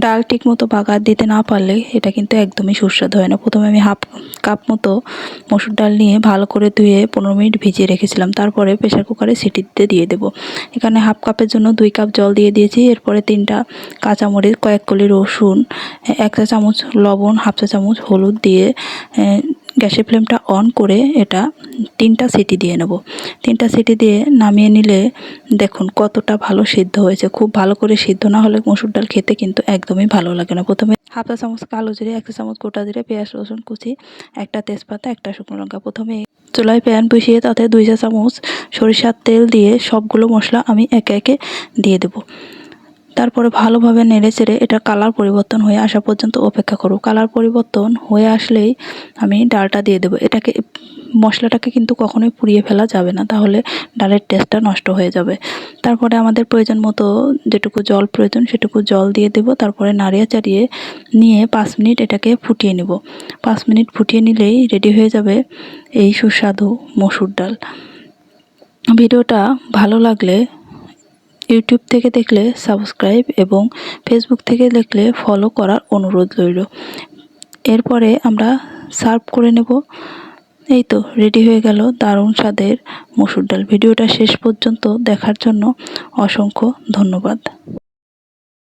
ডাল ঠিকমতো বাগার দিতে না পারলে এটা কিন্তু একদমই সুস্বাদু হয় না। প্রথমে আমি হাফ কাপ মতো মসুর ডাল নিয়ে ভালো করে ধুয়ে 15 মিনিট ভিজিয়ে রেখেছিলাম। তারপরে প্রেসার কুকারে সিটি দিতে দিয়ে দেবো। এখানে হাফ কাপের জন্য 2 কাপ জল দিয়ে দিয়েছি। এরপরে 3টা কাঁচামরিচ, কয়েক কলি রসুন, 1 চা চামচ লবণ, হাফ চা চামচ হলুদ দিয়ে গ্যাসের ফ্লেমটা অন করে এটা 3টা সিটি দিয়ে নেব। 3টা সিটি দিয়ে নামিয়ে নিলে দেখুন কতটা ভালো সিদ্ধ হয়েছে। খুব ভালো করে সিদ্ধ না হলে মসুর ডাল খেতে কিন্তু একদমই ভালো লাগে না। প্রথমে হাফ চা চামচ কালো জিরে, 1 চা চামচ গোটা জিরে, পেঁয়াজ রসুন কুচি, 1টা তেজপাতা, 1টা শুকনো লঙ্কা। প্রথমে চুলায় প্যান বসিয়ে তাতে 2 চা চামচ সরিষার তেল দিয়ে সবগুলো মশলা আমি একে একে দিয়ে দেব। তারপরে ভালোভাবে নেড়েচেড়ে এটা কালার পরিবর্তন হয়ে আসা পর্যন্ত অপেক্ষা করব। কালার পরিবর্তন হয়ে আসলেই আমি ডালটা দিয়ে দেবো। মশলাটাকে কিন্তু কখনোই পুড়িয়ে ফেলা যাবে না, তাহলে ডালের টেস্টটা নষ্ট হয়ে যাবে। তারপরে আমাদের প্রয়োজন মতো যেটুকু জল প্রয়োজন সেটুকু জল দিয়ে দেব। তারপরে নাড়িয়ে চাড়িয়ে নিয়ে 5 মিনিট এটাকে ফুটিয়ে নেব। 5 মিনিট ফুটিয়ে নিলেই রেডি হয়ে যাবে এই সুস্বাদু মসুর ডাল। ভিডিওটা ভালো লাগলে ইউটিউব থেকে দেখলে সাবস্ক্রাইব এবং ফেসবুক থেকে দেখলে ফলো করার অনুরোধ রইল। এরপরে আমরা সার্ভ করে নেব। এই তো রেডি হয়ে গেল দারুণ স্বাদের মসুর ডাল। ভিডিওটা শেষ পর্যন্ত দেখার জন্য অসংখ্য ধন্যবাদ।